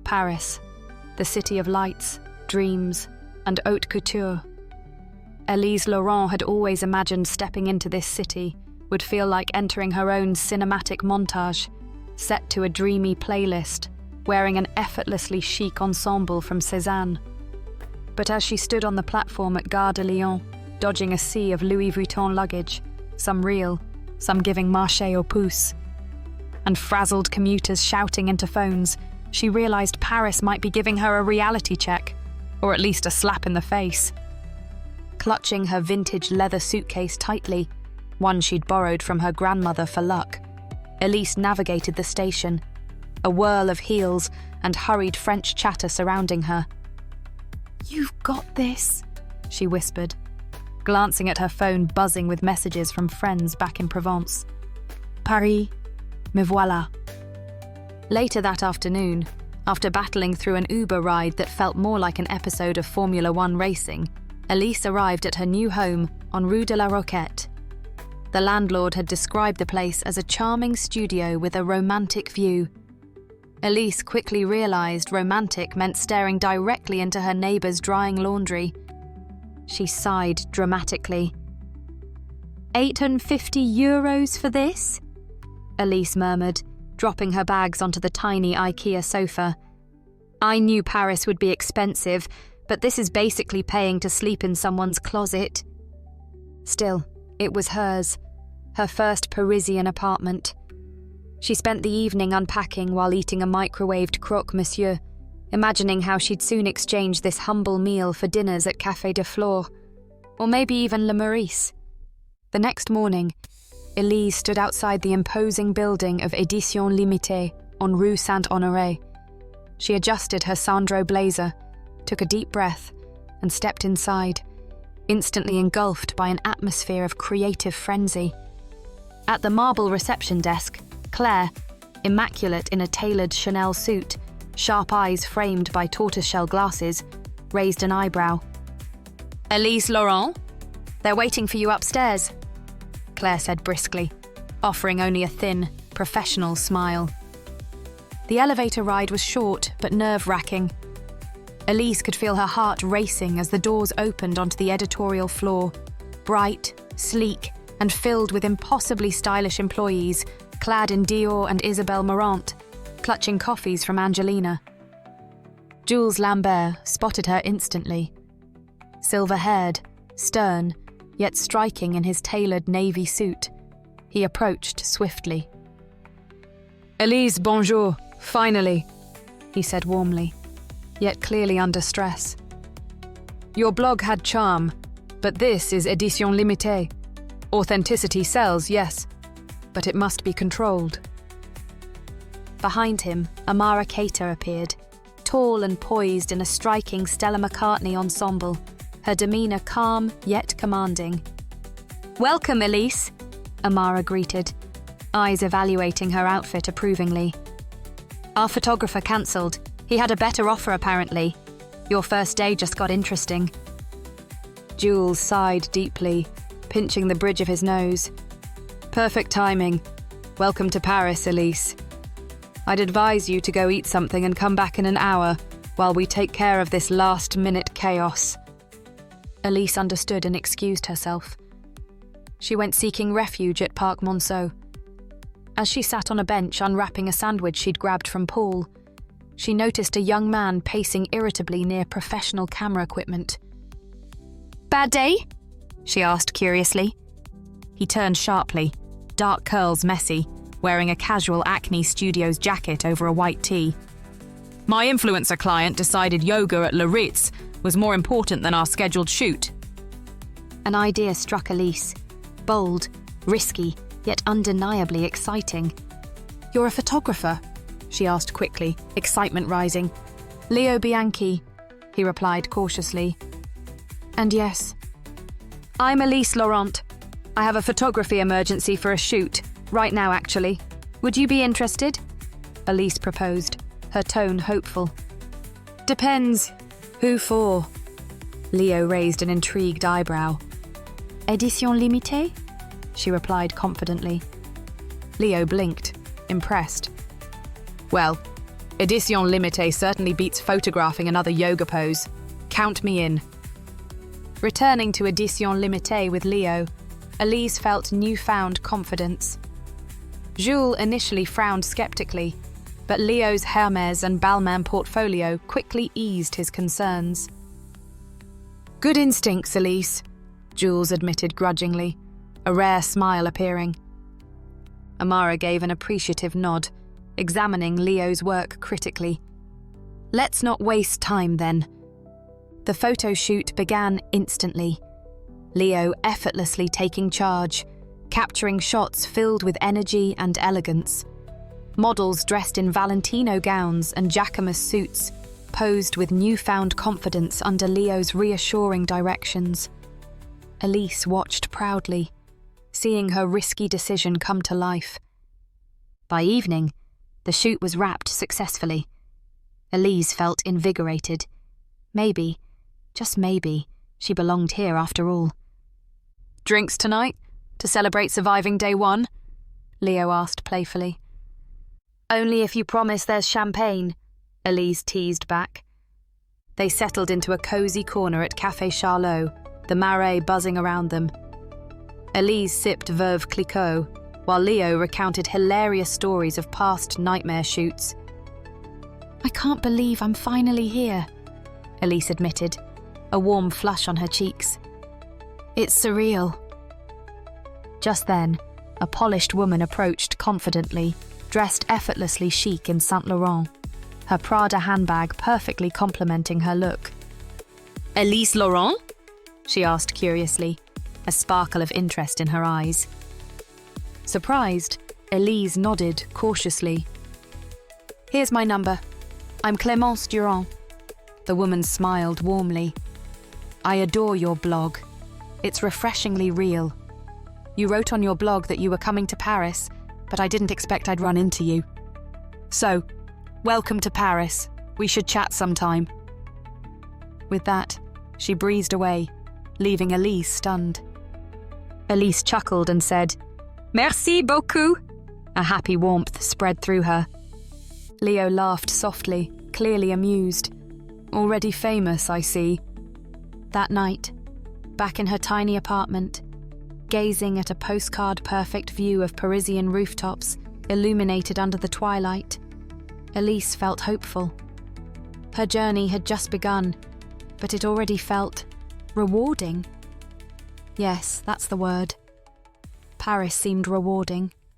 Paris, the city of lights, dreams, and haute couture. Elise Laurent had always imagined stepping into this city would feel like entering her own cinematic montage, set to a dreamy playlist, wearing an effortlessly chic ensemble from Cézanne. But as she stood on the platform at Gare de Lyon, dodging a sea of Louis Vuitton luggage, some real, some giving marché au pouce, and frazzled commuters shouting into phones, she realized Paris might be giving her a reality check, or at least a slap in the face. Clutching her vintage leather suitcase tightly, one she'd borrowed from her grandmother for luck, Elise navigated the station, a whirl of heels and hurried French chatter surrounding her. "You've got this," she whispered, glancing at her phone buzzing with messages from friends back in Provence. "Paris, me voilà." Later that afternoon, after battling through an Uber ride that felt more like an episode of Formula One racing, Elise arrived at her new home on Rue de la Roquette. The landlord had described the place as a charming studio with a romantic view. Elise quickly realized romantic meant staring directly into her neighbor's drying laundry. She sighed dramatically. €850 for this? Elise murmured, dropping her bags onto the tiny IKEA sofa. I knew Paris would be expensive, but this is basically paying to sleep in someone's closet. Still, it was hers, her first Parisian apartment. She spent the evening unpacking while eating a microwaved croque monsieur, imagining how she'd soon exchange this humble meal for dinners at Café de Flore, or maybe even Le Meurice. The next morning, Elise stood outside the imposing building of Édition Limitée on Rue Saint-Honoré. She adjusted her Sandro blazer, took a deep breath, and stepped inside, instantly engulfed by an atmosphere of creative frenzy. At the marble reception desk, Claire, immaculate in a tailored Chanel suit, sharp eyes framed by tortoiseshell glasses, raised an eyebrow. "Elise Laurent? They're waiting for you upstairs," Claire said briskly, offering only a thin, professional smile. The elevator ride was short but nerve-wracking. Elise could feel her heart racing as the doors opened onto the editorial floor, bright, sleek, and filled with impossibly stylish employees, clad in Dior and Isabelle Marant, clutching coffees from Angelina. Jules Lambert spotted her instantly. Silver-haired, stern, yet striking in his tailored navy suit, he approached swiftly. "Elise, bonjour, finally," he said warmly, yet clearly under stress. "Your blog had charm, but this is Édition Limitée. Authenticity sells, yes, but it must be controlled." Behind him, Amara Cater appeared, tall and poised in a striking Stella McCartney ensemble, her demeanor calm yet commanding. "Welcome, Elise," Amara greeted, eyes evaluating her outfit approvingly. "Our photographer cancelled. He had a better offer apparently. Your first day just got interesting." Jules sighed deeply, pinching the bridge of his nose. "Perfect timing. Welcome to Paris, Elise. I'd advise you to go eat something and come back in an hour while we take care of this last-minute chaos." Elise understood and excused herself. She went seeking refuge at Parc Monceau. As she sat on a bench unwrapping a sandwich she'd grabbed from Paul, she noticed a young man pacing irritably near professional camera equipment. "Bad day?" she asked curiously. He turned sharply, dark curls messy, wearing a casual Acne Studios jacket over a white tee. "My influencer client decided yoga at Le Ritz was more important than our scheduled shoot." An idea struck Elise, bold, risky, yet undeniably exciting. "You're a photographer?" she asked quickly, excitement rising. "Leo Bianchi," he replied cautiously. "And yes." "I'm Elise Laurent. I have a photography emergency for a shoot, right now actually. Would you be interested?" Elise proposed, her tone hopeful. "Depends. Who for?" Leo raised an intrigued eyebrow. "Édition Limitée?" she replied confidently. Leo blinked, impressed. "Well, Édition Limitée certainly beats photographing another yoga pose. Count me in. Returning to Édition Limitée with Leo, Elise felt newfound confidence. Jules initially frowned skeptically, but Leo's Hermès and Balmain portfolio quickly eased his concerns. Good instincts, Elise, Jules admitted grudgingly, a rare smile appearing. Amara gave an appreciative nod, examining Leo's work critically. Let's not waste time then. The photo shoot began instantly, Leo effortlessly taking charge, capturing shots filled with energy and elegance. Models dressed in Valentino gowns and Jacquemus suits posed with newfound confidence under Leo's reassuring directions. Elise watched proudly, seeing her risky decision come to life. By evening, the shoot was wrapped successfully. Elise felt invigorated. Maybe, just maybe, she belonged here after all. Drinks tonight, to celebrate surviving day one? Leo asked playfully. Only if you promise there's champagne, Elise teased back. They settled into a cosy corner at Café Charlot, the Marais buzzing around them. Elise sipped Veuve Clicquot, while Leo recounted hilarious stories of past nightmare shoots. I can't believe I'm finally here, Elise admitted, a warm flush on her cheeks. It's surreal. Just then, a polished woman approached confidently, dressed effortlessly chic in Saint Laurent, her Prada handbag perfectly complementing her look. Elise Laurent? She asked curiously, a sparkle of interest in her eyes. Surprised, Elise nodded cautiously. Here's my number. I'm Clémence Durand. The woman smiled warmly. I adore your blog. It's refreshingly real. You wrote on your blog that you were coming to Paris, but I didn't expect I'd run into you. So, welcome to Paris. We should chat sometime. With that, she breezed away, leaving Elise stunned. Elise chuckled and said, Merci beaucoup. A happy warmth spread through her. Leo laughed softly, clearly amused. Already famous, I see. That night, back in her tiny apartment, gazing at a postcard-perfect view of Parisian rooftops illuminated under the twilight, Elise felt hopeful. Her journey had just begun, but it already felt rewarding. Yes, that's the word. Paris seemed rewarding.